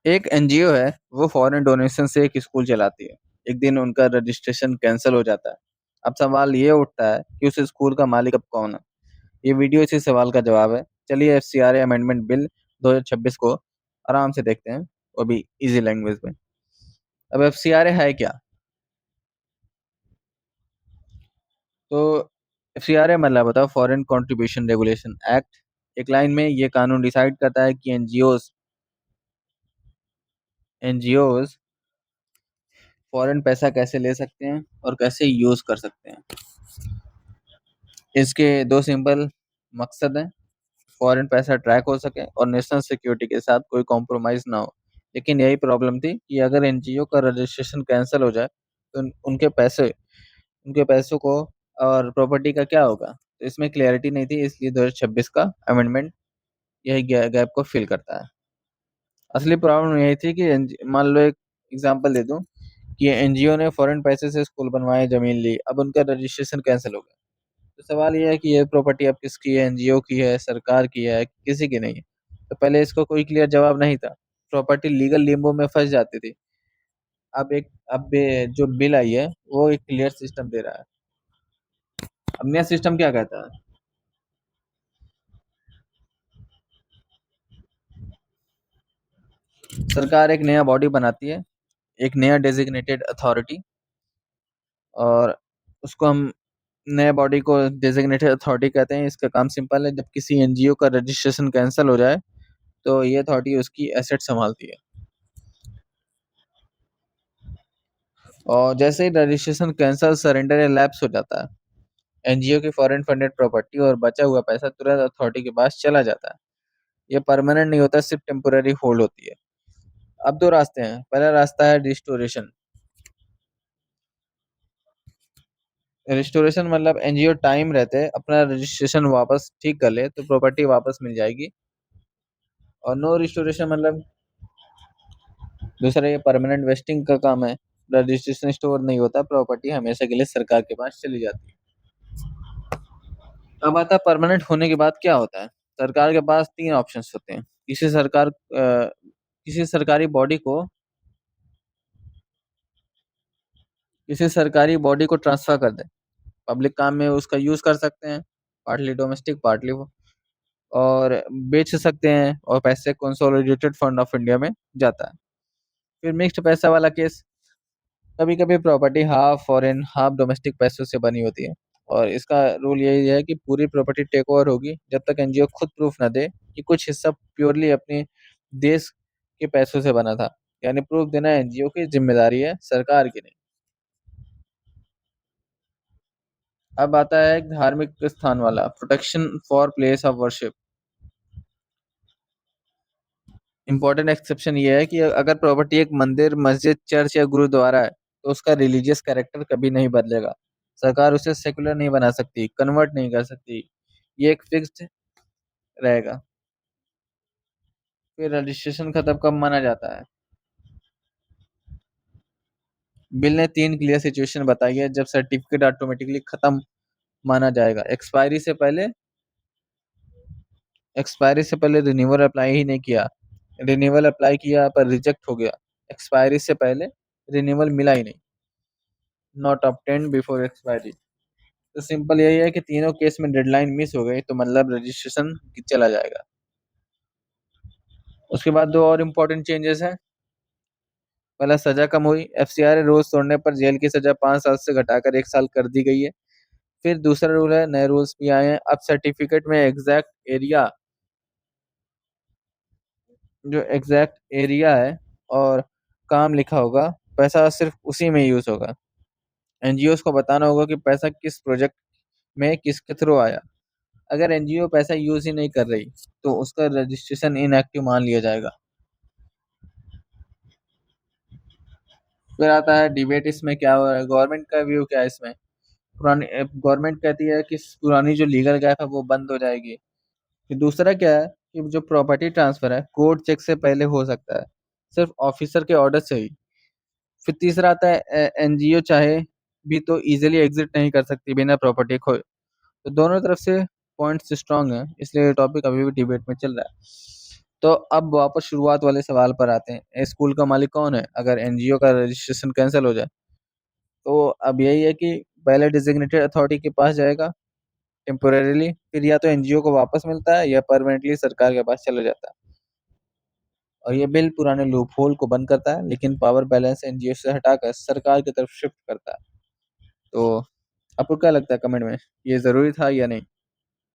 एक एनजीओ है, वो फॉरेन डोनेशन से एक स्कूल चलाती है। एक दिन उनका रजिस्ट्रेशन कैंसिल हो जाता है। अब सवाल ये उठता है कि उस स्कूल का मालिक अब कौन है। ये वीडियो इसी सवाल का जवाब है। चलिए एफसीआरए अमेंडमेंट बिल 2026 को आराम से देखते हैं, वो भी इजी लैंग्वेज में। अब एफसीआरए है क्या? तो एफसीआरए मतलब होता है फॉरेन कंट्रीब्यूशन रेगुलेशन एक्ट। एक लाइन में ये कानून डिसाइड करता है कि एनजीओज फॉरेन पैसा कैसे ले सकते हैं और कैसे यूज कर सकते हैं। इसके दो सिंपल मकसद हैं। फॉरेन पैसा ट्रैक हो सके और नेशनल सिक्योरिटी के साथ कोई कॉम्प्रोमाइज ना हो। लेकिन यही प्रॉब्लम थी कि अगर एनजीओ का रजिस्ट्रेशन कैंसिल हो जाए तो उनके पैसों को और प्रॉपर्टी का क्या होगा। तो इसमें क्लैरिटी नहीं थी, इसलिए 2026 का अमेंडमेंट यही गैप को फिल करता है। असली प्रॉब्लम यही थी कि मान लो एक एग्जांपल दे दूं कि एनजीओ ने फॉरेन पैसे से स्कूल बनवाए, जमीन ली, अब उनका रजिस्ट्रेशन कैंसिल हो गया। तो सवाल ये है कि ये प्रॉपर्टी अब किसकी है? एनजीओ की है, सरकार की है, किसी की नहीं है। तो पहले इसको कोई क्लियर जवाब नहीं था। प्रॉपर्टी लीगल लिम्बो में फंस जाती थी। अब जो बिल आई है वो एक क्लियर सिस्टम दे रहा है। अब नया सिस्टम क्या कहता है? सरकार एक नया बॉडी बनाती है, एक नया डेजिग्नेटेड अथॉरिटी। और उसको हम नए बॉडी को डेजिग्नेटेड अथॉरिटी कहते हैं। इसका काम सिंपल है, जब किसी एनजीओ का रजिस्ट्रेशन कैंसिल हो जाए तो ये अथॉरिटी उसकी एसेट संभालती है। और जैसे ही रजिस्ट्रेशन कैंसिल, सरेंडर या लैप्स हो जाता है, एनजीओ की फॉरेन फंडेड प्रॉपर्टी और बचा हुआ पैसा तुरंत अथॉरिटी के पास चला जाता है। ये परमानेंट नहीं होता, सिर्फ टेम्पोररी होल्ड होती है। अब दो रास्ते हैं। पहला रास्ता है रिस्टोरेशन। रिस्टोरेशन मतलब एनजीओ टाइम रहते अपना रजिस्ट्रेशन वापस ठीक कर ले तो प्रॉपर्टी वापस मिल जाएगी। और नो रिस्टोरेशन मतलब दूसरा, ये परमानेंट वेस्टिंग का काम है। रजिस्ट्रेशन स्टोर नहीं होता, प्रॉपर्टी हमेशा के लिए सरकार के पास चली जाती है। अब आता है परमानेंट होने के बाद क्या होता है। सरकार के पास तीन ऑप्शंस होते हैं। किसी सरकारी बॉडी को किसी सरकारी बॉडी को ट्रांसफर कर दे, पब्लिक काम में उसका यूज कर सकते हैं, पार्टली डोमेस्टिक पार्टली वो, और बेच सकते हैं, और पैसे कंसोलिडेटेड फंड ऑफ इंडिया में जाता है। फिर मिक्स्ड पैसा वाला केस। कभी कभी property half foreign half domestic पैसों से बनी होती है, और इसका रूल यही है कि पूरी प्रॉपर्टी टेक ओवर होगी जब तक एनजीओ खुद प्रूफ ना दे कि कुछ हिस्सा प्योरली अपने देश के पैसों से बना था। यानी प्रूफ देना एनजीओ की जिम्मेदारी है, सरकार की नहीं। अब आता है एक धार्मिक स्थान वाला, protection for place of worship. Important exception ये है कि अगर प्रॉपर्टी एक मंदिर, मस्जिद, चर्च या गुरुद्वारा है तो उसका रिलीजियस कैरेक्टर कभी नहीं बदलेगा। सरकार उसे सेकुलर नहीं बना सकती, कन्वर्ट नहीं कर सकती, ये एक फिक्स्ड रहेगा। फिर रजिस्ट्रेशन खत्म कब माना जाता है? बिल ने तीन क्लियर सिचुएशन बताई है जब सर्टिफिकेट ऑटोमेटिकली खत्म माना जाएगा। एक्सपायरी से पहले रिन्यूअल अप्लाई ही नहीं किया, रिन्यूअल अप्लाई किया पर रिजेक्ट हो गया, एक्सपायरी से पहले रिन्यूअल मिला ही नहीं, नॉट ऑब्टेन्ड बिफोर एक्सपायरी। तो सिंपल यही है कि तीनों केस में डेडलाइन मिस हो गई तो मतलब रजिस्ट्रेशन चला जाएगा। उसके बाद दो और इम्पोर्टेंट चेंजेस हैं। पहला, सजा कम हुई। एफसीआर रोज तोड़ने पर जेल की सजा 5 साल से घटाकर 1 साल कर दी गई है। फिर दूसरा रूल है, नए रूल्स भी आए हैं। अब सर्टिफिकेट में एग्जैक्ट एरिया है और काम लिखा होगा, पैसा सिर्फ उसी में यूज होगा। एनजीओ को बताना होगा कि पैसा किस प्रोजेक्ट में किसके थ्रू आया। अगर एनजीओ पैसा यूज ही नहीं कर रही तो उसका रजिस्ट्रेशन इनएक्टिव मान लिया जाएगा। फिर आता है डिबेट, इसमें क्या हो रहा है, गवर्नमेंट का व्यू क्या है इसमें। पुरानी गवर्नमेंट कहती है कि पुरानी जो लीगल गैप है वो बंद हो जाएगी। फिर दूसरा क्या है कि जो प्रॉपर्टी ट्रांसफर है कोर्ट चेक से पहले हो सकता है, सिर्फ ऑफिसर के ऑर्डर से ही। फिर तीसरा आता है एनजीओ चाहे भी तो इजीली एग्जिट नहीं कर सकती बिना प्रॉपर्टी खोए। तो दोनों तरफ से पॉइंट्स स्ट्रांग है, इसलिए टॉपिक अभी भी डिबेट में चल रहा है। तो अब वापस शुरुआत वाले सवाल पर आते हैं, स्कूल का मालिक कौन है अगर एनजीओ का रजिस्ट्रेशन कैंसिल हो जाए? तो अब यही है कि पहले डिजिग्नेटेड अथॉरिटी के पास जाएगा टेम्पोरेरीली, फिर या तो एनजीओ को वापस मिलता है या परमानेंटली सरकार के पास चला जाता है। और ये बिल पुराने लूप होल को बंद करता है, लेकिन पावर बैलेंस एनजीओ से हटाकर सरकार की तरफ शिफ्ट करता है। तो आपको क्या लगता है कमेंट में, ये जरूरी था या नहीं?